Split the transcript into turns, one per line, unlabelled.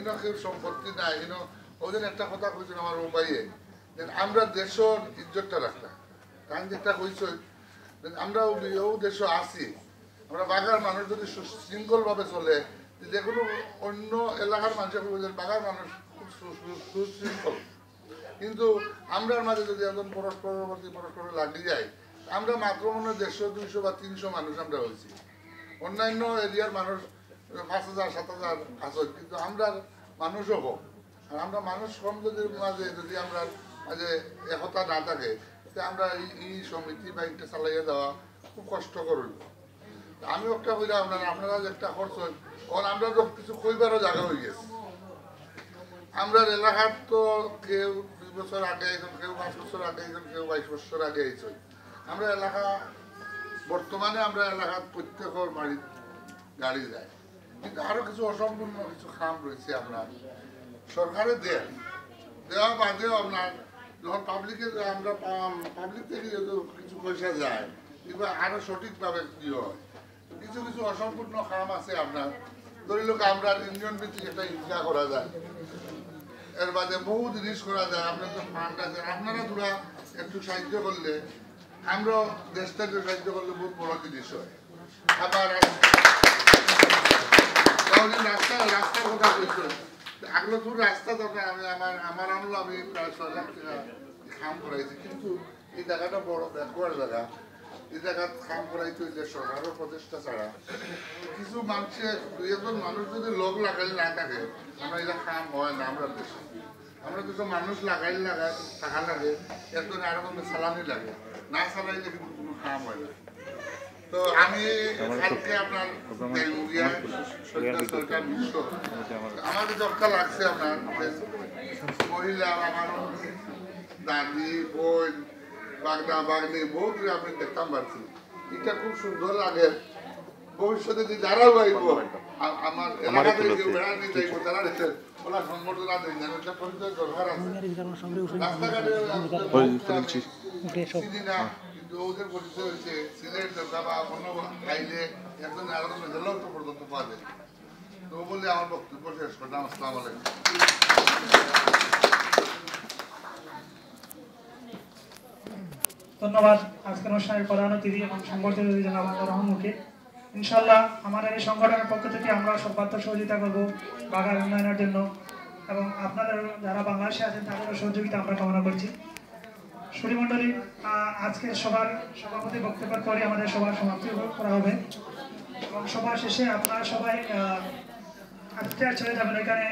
ইনো কেউ সম্পত্তি নাই ইনো ওদের একটা কথা কইছেন আমার মোবাইলে আমরা দেশের ইজ্জতটা রাখতাম কারণ যেটা কইছ আমরা ও দেশে আছি আমরা বাগার মানুষ যদি সুশৃঙ্খলভাবে চলে যে কোনো অন্য এলাকার মানুষের বলছেন বাগার মানুষ খুব সুশৃঙ্খল কিন্তু আমরার মাঝে যদি একজন পরস্পর লাগিয়ে যায় আমরা মাত্র মনে হয় 150, 200 বা 300 মানুষ আমরা হয়েছি অন্যান্য এরিয়ার মানুষ 5,000, 7,000 আছে কিন্তু আমরা মানুষও কম আর আমরা মানুষ কম যদি মাঝে যদি আমরা মাঝে একতা না থাকে আমরা এই সমিতি বা এটা চালাইয়া দেওয়া খুব কষ্টকর হইব আমি একটা কইলাম আপনারা একটা খরচ কারণ আমরা তো কিছু কইবারও জায়গা হয়ে গেছে আমরা এলাকার তো কেউ 2 বছর আগে আইছেন কেউ 5 বছর আগে আইছেন কেউ 22 বছর আগে আইছেন আমরা এলাকা বর্তমানে আমরা এলাকার প্রত্যেকের বাড়ি গাড়ি যায় কিন্তু আরো কিছু অসম্পূর্ণ কিছু খাম রয়েছে আপনার সরকারে দেওয়া বাদেও আপনার যখন পাবলিকে আমরা পাবলিক থেকে যদি কিছু পয়সা যায় কিংবা আরো সঠিকভাবে কি হয় কিছু কিছু অসম্পূর্ণ খাম আছে আপনার ধরি লোক আমরা ইউনিয়ন ভিত্তিক একটা ইনকা করা যায় এর বাদে বহু জিনিস করা যায় আপনার তো ফান্ড আছে আপনারা পুরা একটু সাহায্য করলে আমরা দেশটাকে সাহায্য করলে বহুত বড় জিনিস হয় আবার রাস্তার কথা বলছো আগলপুর রাস্তা দরকার আমি আমার আমল আমি প্রায় 6 লাখ টাকা খাম করাইছি কিন্তু এই জায়গাটা বড় ব্যাকওয়ার্ড জায়গা এই জায়গা খাম করাইতে হইলে সরকারের প্রচেষ্টা ছাড়া কিছু মানুষের 2-1 মানুষ যদি লোক লাগাইলে না থাকে আমরা এটা খাম হয় না আমরা দেশে আমরা দুটো মানুষ লাগাইলে টাকা লাগে একজন আরো সালানি লাগে না চালাইলে কিন্তু কোনো খাম হয় না তো আমি আজকে আপনার আমাদের দরকার লাগছে আপনার মহিলা আমার দাদি বোন বাগনা বাগনি বহুত আমি দেখতাম পারছি এটা খুব সুন্দর লাগে ভবিষ্যতে যদি যারাও আইব আমার এলাকাতে কেউ বেড়া নিয়ে যাইব তারা দেখে ওরা সংবর্ধনা দেন যেন একটা পরিচয় দরকার আছে রাস্তাঘাটে ওদের পরিচয় হচ্ছে সিলেট বা অন্য খাইলে একজন আলাদা মেজালেও তো পর্যন্ত পাওয়া যায় তো বলে আমার বক্তব্য শেষ করলাম আসসালামু আলাইকুম
ধন্যবাদ আজকের অনুষ্ঠানের প্রধান অতিথি এবং সংগঠন জনাব রহমুকে ইনশাআল্লাহ আমাদের এই সংগঠনের পক্ষ থেকে আমরা সর্বাত্মক সহযোগিতা করব বাগান উন্নয়নের জন্য এবং আপনাদের যারা বাংলাদেশে আছেন তাদেরও সহযোগিতা আমরা কামনা করছি সুরিমণ্ডলী আজকে সবার সভাপতি বক্তব্যের পরে আমাদের সবার সমাপ্তি করা হবে এবং সভা শেষে আপনারা সবাই আজকে চলে যাবেন এখানে